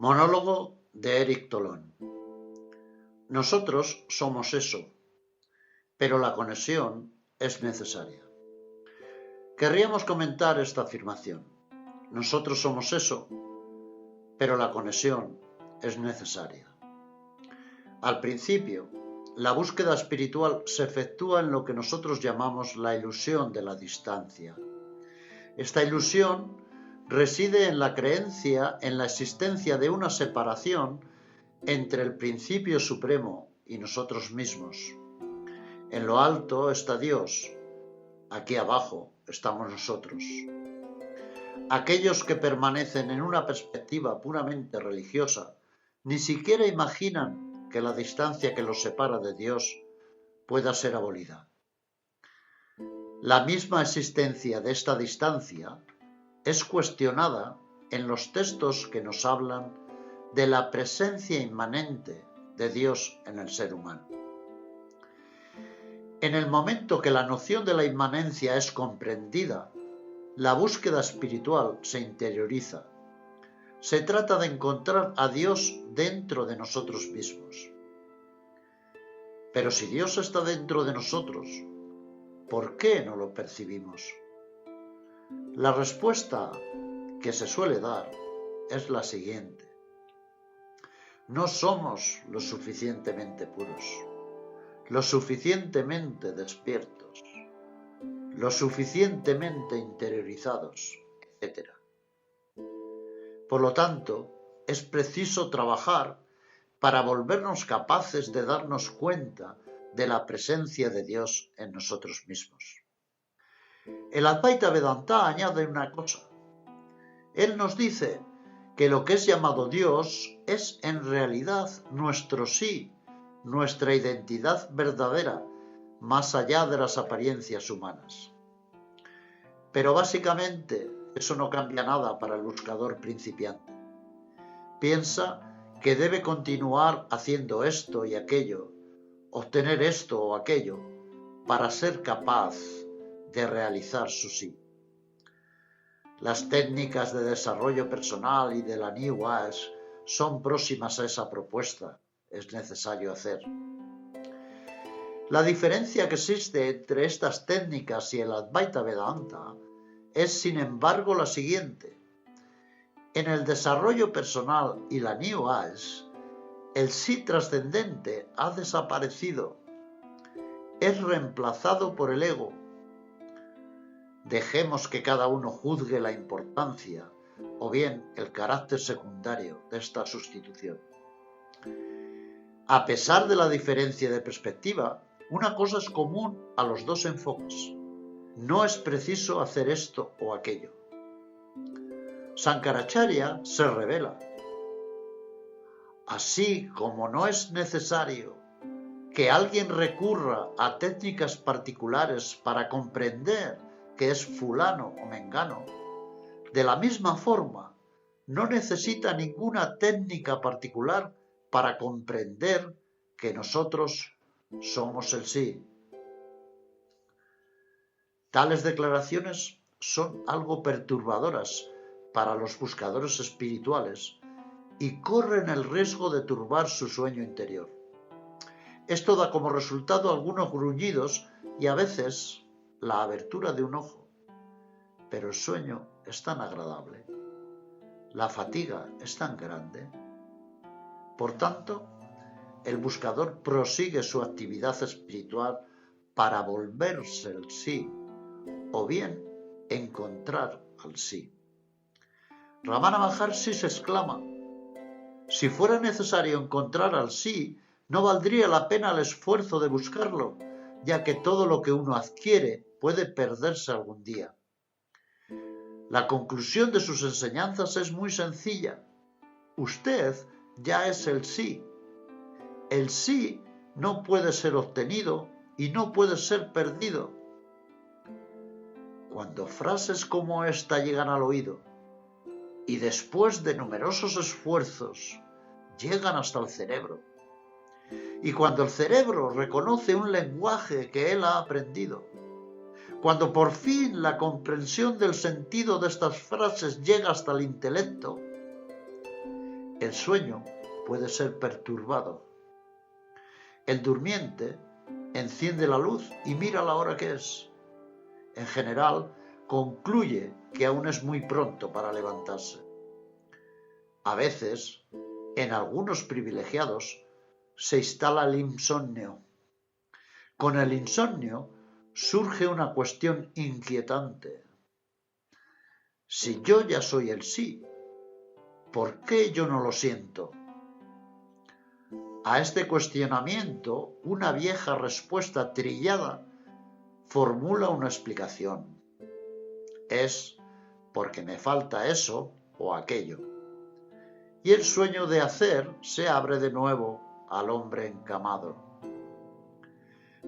Monólogo de Eric Tolón. Nosotros somos eso, pero la conexión es necesaria. Querríamos comentar esta afirmación. Nosotros somos eso, pero la conexión es necesaria. Al principio, la búsqueda espiritual se efectúa en lo que nosotros llamamos la ilusión de la distancia. Esta ilusión reside en la creencia en la existencia de una separación entre el principio supremo y nosotros mismos. En lo alto está Dios, aquí abajo estamos nosotros. Aquellos que permanecen en una perspectiva puramente religiosa ni siquiera imaginan que la distancia que los separa de Dios pueda ser abolida. La misma existencia de esta distancia es cuestionada en los textos que nos hablan de la presencia inmanente de Dios en el ser humano. En el momento que la noción de la inmanencia es comprendida, la búsqueda espiritual se interioriza. Se trata de encontrar a Dios dentro de nosotros mismos. Pero si Dios está dentro de nosotros, ¿por qué no lo percibimos? La respuesta que se suele dar es la siguiente. No somos lo suficientemente puros, lo suficientemente despiertos, lo suficientemente interiorizados, etc. Por lo tanto, es preciso trabajar para volvernos capaces de darnos cuenta de la presencia de Dios en nosotros mismos. El Advaita Vedanta añade una cosa. Él nos dice que lo que es llamado Dios es en realidad nuestro sí, nuestra identidad verdadera, más allá de las apariencias humanas. Pero básicamente eso no cambia nada para el buscador principiante. Piensa que debe continuar haciendo esto y aquello, obtener esto o aquello, para ser capaz de realizar su sí. Las técnicas de desarrollo personal y de la New Age son próximas a esa propuesta. Es necesario hacer. La diferencia que existe entre estas técnicas y el Advaita Vedanta es, sin embargo, la siguiente. En el desarrollo personal y la New Age, el sí trascendente ha desaparecido. Es reemplazado por el ego. Dejemos que cada uno juzgue la importancia o bien el carácter secundario de esta sustitución. A pesar de la diferencia de perspectiva, una cosa es común a los dos enfoques. No es preciso hacer esto o aquello. Sankaracharya se revela. Así como no es necesario que alguien recurra a técnicas particulares para comprender que es fulano o mengano, de la misma forma, no necesita ninguna técnica particular para comprender que nosotros somos el sí. Tales declaraciones son algo perturbadoras para los buscadores espirituales y corren el riesgo de turbar su sueño interior. Esto da como resultado algunos gruñidos y a veces la abertura de un ojo, pero el sueño es tan agradable, la fatiga es tan grande. Por tanto, el buscador prosigue su actividad espiritual para volverse el sí, o bien encontrar al sí. Ramana Maharshi se exclama: si fuera necesario encontrar al sí, no valdría la pena el esfuerzo de buscarlo, ya que todo lo que uno adquiere puede perderse algún día. La conclusión de sus enseñanzas es muy sencilla. Usted ya es el sí. El sí no puede ser obtenido y no puede ser perdido. Cuando frases como esta llegan al oído y después de numerosos esfuerzos llegan hasta el cerebro, y cuando el cerebro reconoce un lenguaje que él ha aprendido, cuando por fin la comprensión del sentido de estas frases llega hasta el intelecto, El sueño puede ser perturbado. El durmiente enciende la luz y mira la hora que es. En general, concluye que aún es muy pronto para levantarse. A veces, en algunos privilegiados, se instala el insomnio. Con el insomnio surge una cuestión inquietante. Si yo ya soy el sí, ¿por qué yo no lo siento? A este cuestionamiento, una vieja respuesta trillada formula una explicación. Es porque me falta eso o aquello. Y el sueño de hacer se abre de nuevo al hombre encamado.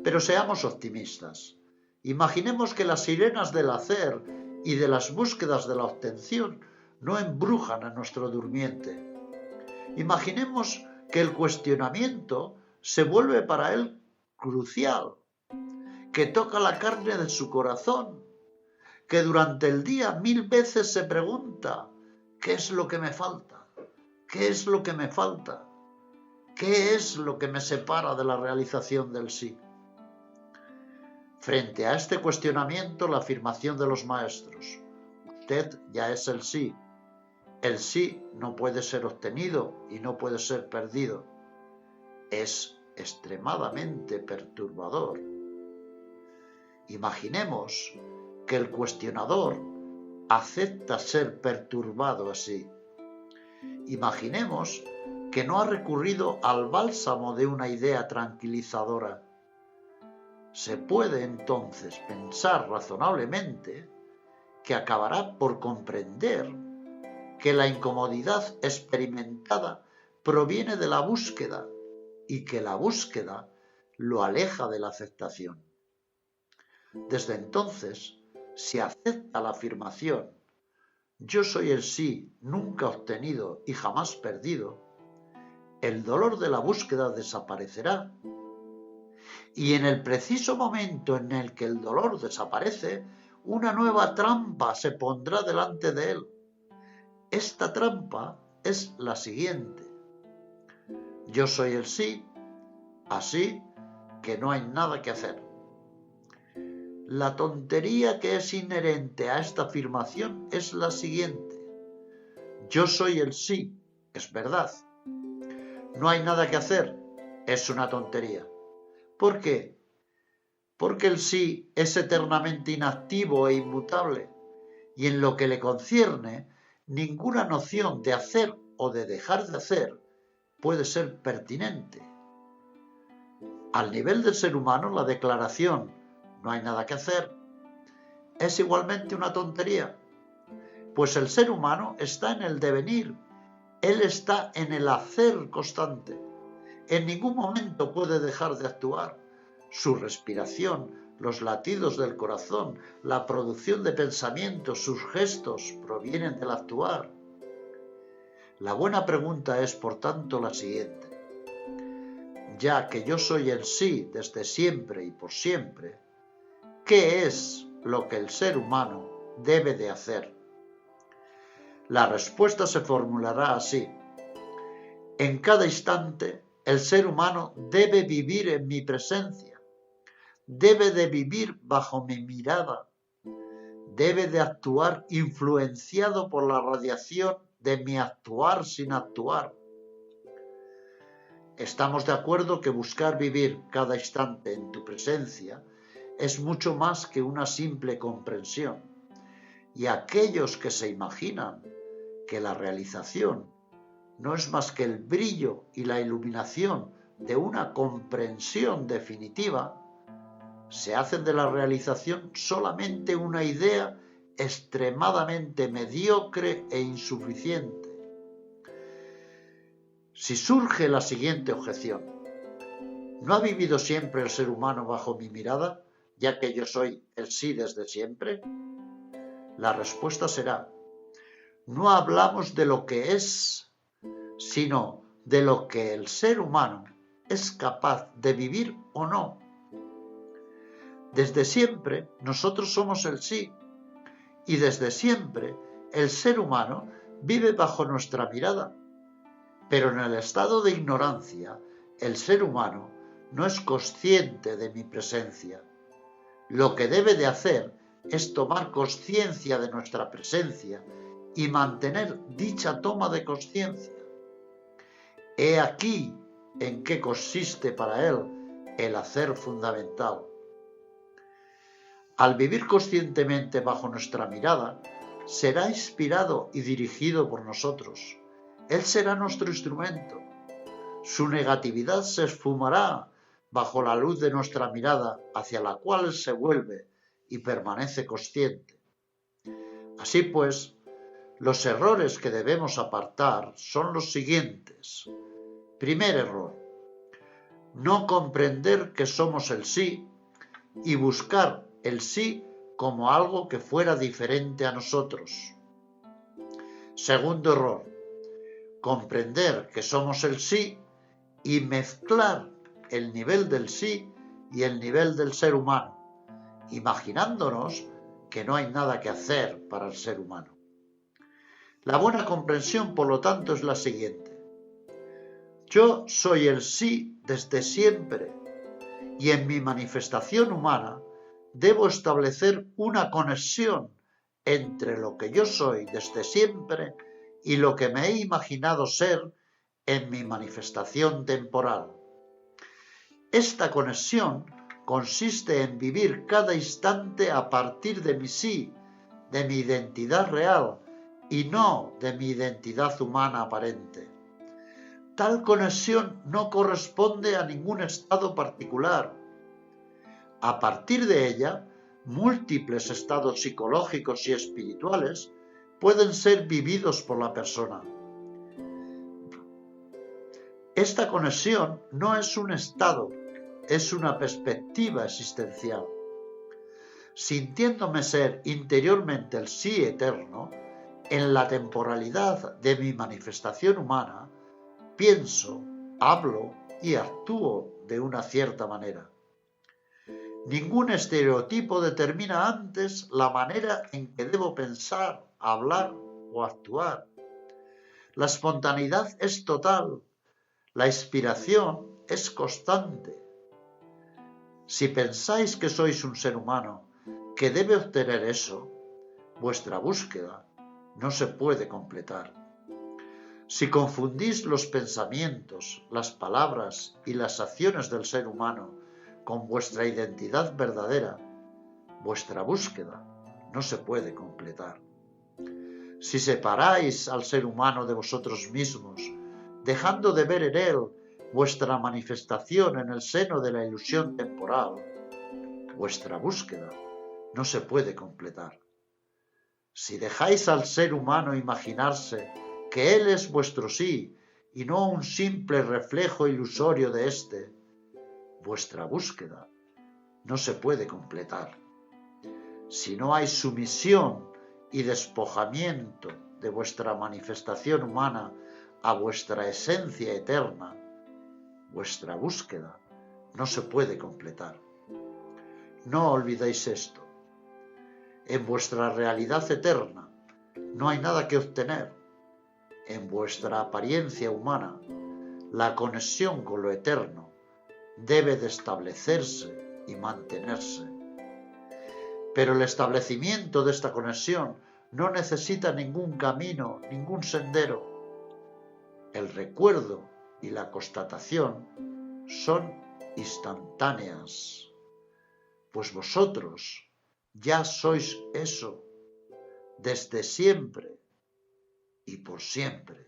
Pero seamos optimistas. Imaginemos que las sirenas del hacer y de las búsquedas de la obtención no embrujan a nuestro durmiente. Imaginemos que el cuestionamiento se vuelve para él crucial, que toca la carne de su corazón, que durante el día 1000 veces se pregunta: ¿qué es lo que me falta? ¿Qué es lo que me falta? ¿Qué es lo que me separa de la realización del sí? Frente a este cuestionamiento, la afirmación de los maestros: usted ya es el sí. El sí no puede ser obtenido y no puede ser perdido. Es extremadamente perturbador. Imaginemos que el cuestionador acepta ser perturbado así. Imaginemos que no ha recurrido al bálsamo de una idea tranquilizadora. Se puede entonces pensar razonablemente que acabará por comprender que la incomodidad experimentada proviene de la búsqueda y que la búsqueda lo aleja de la aceptación. Desde entonces, si acepta la afirmación yo soy el sí nunca obtenido y jamás perdido, el dolor de la búsqueda desaparecerá. Y en el preciso momento en el que el dolor desaparece, una nueva trampa se pondrá delante de él. Esta trampa es la siguiente: yo soy el sí, así que no hay nada que hacer. La tontería que es inherente a esta afirmación es la siguiente: yo soy el sí, es verdad. No hay nada que hacer, es una tontería. ¿Por qué? Porque el sí es eternamente inactivo e inmutable, y en lo que le concierne, ninguna noción de hacer o de dejar de hacer puede ser pertinente. Al nivel del ser humano, la declaración no hay nada que hacer es igualmente una tontería, pues el ser humano está en el devenir, él está en el hacer constante. En ningún momento puede dejar de actuar. Su respiración, los latidos del corazón, la producción de pensamientos, sus gestos provienen del actuar. La buena pregunta es, por tanto, la siguiente: ya que yo soy el sí desde siempre y por siempre, ¿qué es lo que el ser humano debe de hacer? La respuesta se formulará así: en cada instante, el ser humano debe vivir en mi presencia, debe de vivir bajo mi mirada, debe de actuar influenciado por la radiación de mi actuar sin actuar. Estamos de acuerdo que buscar vivir cada instante en tu presencia es mucho más que una simple comprensión, y aquellos que se imaginan que la realización no es más que el brillo y la iluminación de una comprensión definitiva, se hacen de la realización solamente una idea extremadamente mediocre e insuficiente. Si surge la siguiente objeción: ¿no ha vivido siempre el ser humano bajo mi mirada, ya que yo soy el sí desde siempre? La respuesta será: no hablamos de lo que es, sino de lo que el ser humano es capaz de vivir o no. Desde siempre nosotros somos el sí, y desde siempre el ser humano vive bajo nuestra mirada. Pero en el estado de ignorancia, el ser humano no es consciente de mi presencia. Lo que debe de hacer es tomar conciencia de nuestra presencia y mantener dicha toma de conciencia. He aquí en qué consiste para él el hacer fundamental. Al vivir conscientemente bajo nuestra mirada, será inspirado y dirigido por nosotros. Él será nuestro instrumento. Su negatividad se esfumará bajo la luz de nuestra mirada, hacia la cual él se vuelve y permanece consciente. Así pues, los errores que debemos apartar son los siguientes. Primer error: no comprender que somos el sí y buscar el sí como algo que fuera diferente a nosotros. Segundo error: comprender que somos el sí y mezclar el nivel del sí y el nivel del ser humano, imaginándonos que no hay nada que hacer para el ser humano. La buena comprensión, por lo tanto, es la siguiente: yo soy el sí desde siempre y en mi manifestación humana debo establecer una conexión entre lo que yo soy desde siempre y lo que me he imaginado ser en mi manifestación temporal. Esta conexión consiste en vivir cada instante a partir de mi sí, de mi identidad real y no de mi identidad humana aparente. Tal conexión no corresponde a ningún estado particular. A partir de ella, múltiples estados psicológicos y espirituales pueden ser vividos por la persona. Esta conexión no es un estado, es una perspectiva existencial. Sintiéndome ser interiormente el sí eterno, en la temporalidad de mi manifestación humana, pienso, hablo y actúo de una cierta manera. Ningún estereotipo determina antes la manera en que debo pensar, hablar o actuar. La espontaneidad es total, la inspiración es constante. Si pensáis que sois un ser humano que debe obtener eso, vuestra búsqueda no se puede completar. Si confundís los pensamientos, las palabras y las acciones del ser humano con vuestra identidad verdadera, vuestra búsqueda no se puede completar. Si separáis al ser humano de vosotros mismos, dejando de ver en él vuestra manifestación en el seno de la ilusión temporal, vuestra búsqueda no se puede completar. Si dejáis al ser humano imaginarse que él es vuestro sí y no un simple reflejo ilusorio de éste, vuestra búsqueda no se puede completar. Si no hay sumisión y despojamiento de vuestra manifestación humana a vuestra esencia eterna, vuestra búsqueda no se puede completar. No olvidéis esto. En vuestra realidad eterna no hay nada que obtener. En vuestra apariencia humana, la conexión con lo eterno debe de establecerse y mantenerse. Pero el establecimiento de esta conexión no necesita ningún camino, ningún sendero. El recuerdo y la constatación son instantáneas, pues vosotros ya sois eso desde siempre y por siempre.